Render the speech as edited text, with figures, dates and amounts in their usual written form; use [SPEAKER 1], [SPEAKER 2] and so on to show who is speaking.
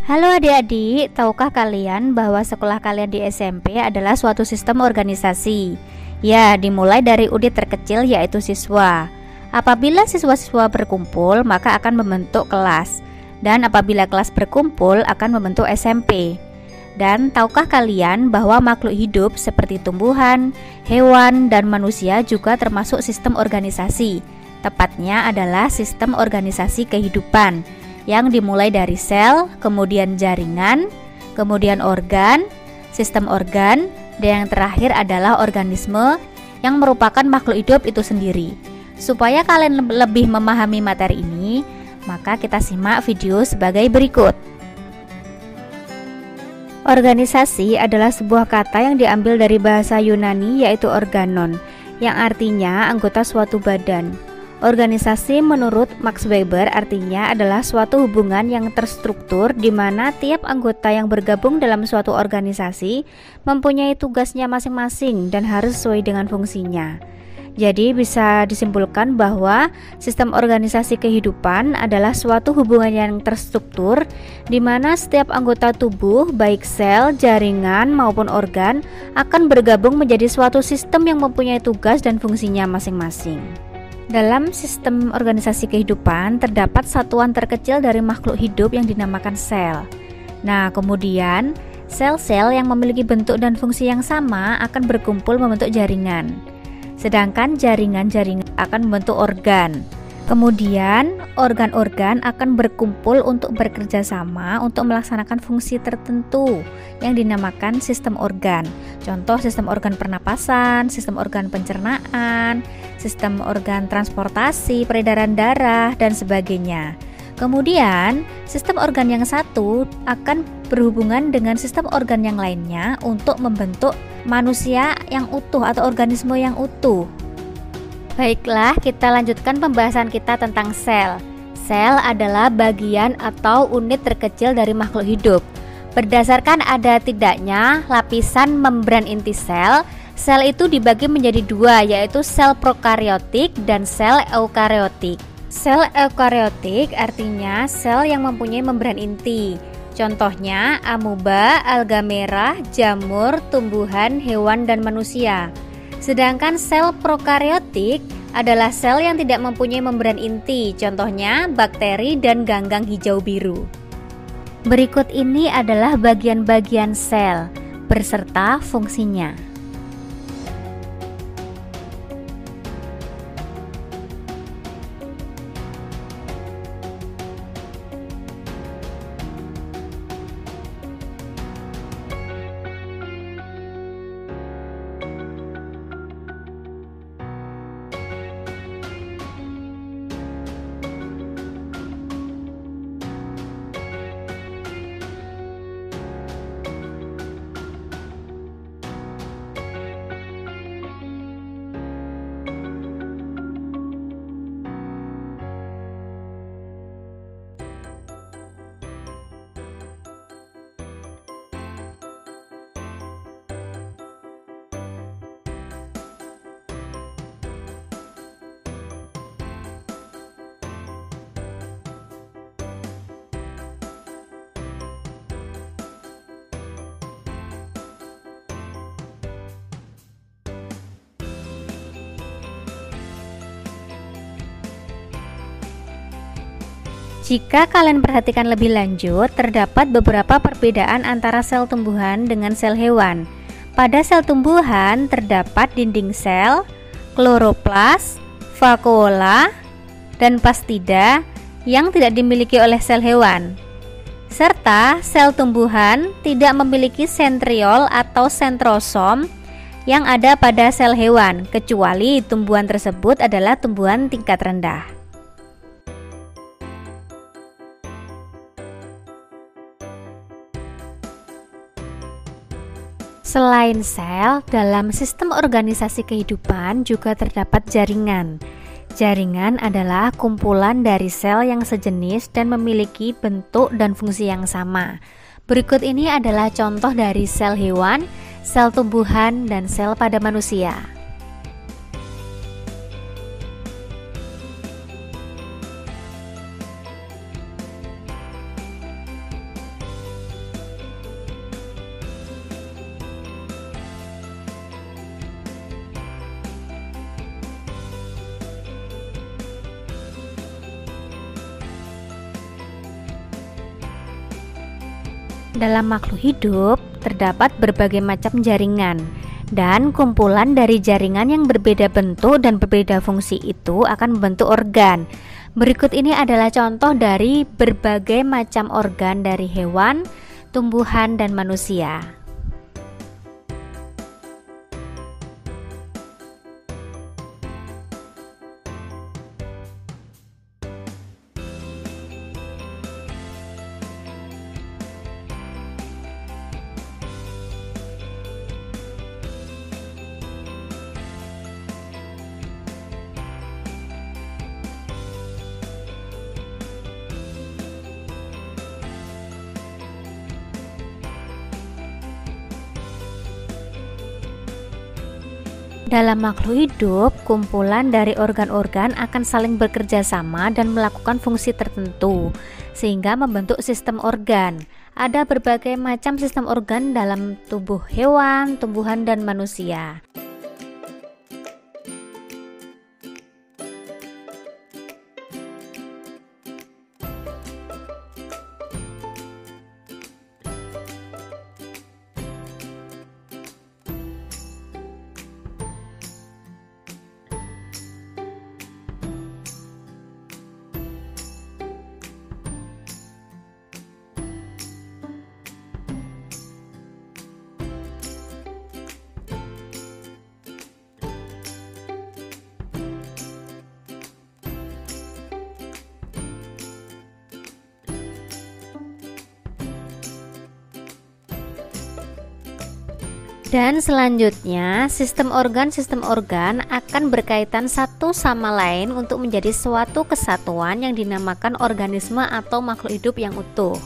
[SPEAKER 1] Halo adik-adik, tahukah kalian bahwa sekolah kalian di SMP adalah suatu sistem organisasi? Ya, dimulai dari unit terkecil yaitu siswa. Apabila siswa-siswa berkumpul, maka akan membentuk kelas. Dan apabila kelas berkumpul, akan membentuk SMP. Dan tahukah kalian bahwa makhluk hidup seperti tumbuhan, hewan, dan manusia juga termasuk sistem organisasi? Tepatnya adalah sistem organisasi kehidupan yang dimulai dari sel, kemudian jaringan, kemudian organ, sistem organ, dan yang terakhir adalah organisme yang merupakan makhluk hidup itu sendiri. Supaya kalian lebih memahami materi ini, maka kita simak video sebagai berikut. Organisasi adalah sebuah kata yang diambil dari bahasa Yunani yaitu organon, yang artinya anggota suatu badan. Organisasi menurut Max Weber artinya adalah suatu hubungan yang terstruktur di mana tiap anggota yang bergabung dalam suatu organisasi mempunyai tugasnya masing-masing dan harus sesuai dengan fungsinya. Jadi bisa disimpulkan bahwa sistem organisasi kehidupan adalah suatu hubungan yang terstruktur di mana setiap anggota tubuh baik sel, jaringan maupun organ akan bergabung menjadi suatu sistem yang mempunyai tugas dan fungsinya masing-masing. Dalam sistem organisasi kehidupan terdapat satuan terkecil dari makhluk hidup yang dinamakan sel. Nah, kemudian sel-sel yang memiliki bentuk dan fungsi yang sama akan berkumpul membentuk jaringan. Sedangkan jaringan-jaringan akan membentuk organ. Kemudian organ-organ akan berkumpul untuk bekerja sama untuk melaksanakan fungsi tertentu yang dinamakan sistem organ. Contoh sistem organ pernapasan, sistem organ pencernaan, sistem organ transportasi, peredaran darah, dan sebagainya. Kemudian sistem organ yang satu akan berhubungan dengan sistem organ yang lainnya untuk membentuk manusia yang utuh atau organisme yang utuh. Baiklah, kita lanjutkan pembahasan kita tentang sel. Sel adalah bagian atau unit terkecil dari makhluk hidup. Berdasarkan ada tidaknya lapisan membran inti sel, sel itu dibagi menjadi dua, yaitu sel prokariotik dan sel eukariotik. Sel eukariotik artinya sel yang mempunyai membran inti. Contohnya amuba, alga merah, jamur, tumbuhan, hewan, dan manusia. Sedangkan sel prokariotik adalah sel yang tidak mempunyai membran inti, contohnya bakteri dan ganggang hijau biru. Berikut ini adalah bagian-bagian sel berserta fungsinya. Jika kalian perhatikan lebih lanjut, terdapat beberapa perbedaan antara sel tumbuhan dengan sel hewan. Pada sel tumbuhan terdapat dinding sel, kloroplas, vakuola, dan plastida yang tidak dimiliki oleh sel hewan. Serta sel tumbuhan tidak memiliki sentriol atau sentrosom yang ada pada sel hewan, kecuali tumbuhan tersebut adalah tumbuhan tingkat rendah. Selain sel, dalam sistem organisasi kehidupan juga terdapat jaringan. Jaringan adalah kumpulan dari sel yang sejenis dan memiliki bentuk dan fungsi yang sama. Berikut ini adalah contoh dari sel hewan, sel tumbuhan, dan sel pada manusia. Dalam makhluk hidup terdapat berbagai macam jaringan, dan kumpulan dari jaringan yang berbeda bentuk dan berbeda fungsi itu akan membentuk organ. Berikut ini adalah contoh dari berbagai macam organ dari hewan, tumbuhan, dan manusia. Dalam makhluk hidup, kumpulan dari organ-organ akan saling bekerja sama dan melakukan fungsi tertentu, sehingga membentuk sistem organ. Ada berbagai macam sistem organ dalam tubuh hewan, tumbuhan, dan manusia. Dan selanjutnya, sistem organ akan berkaitan satu sama lain untuk menjadi suatu kesatuan yang dinamakan organisme atau makhluk hidup yang utuh.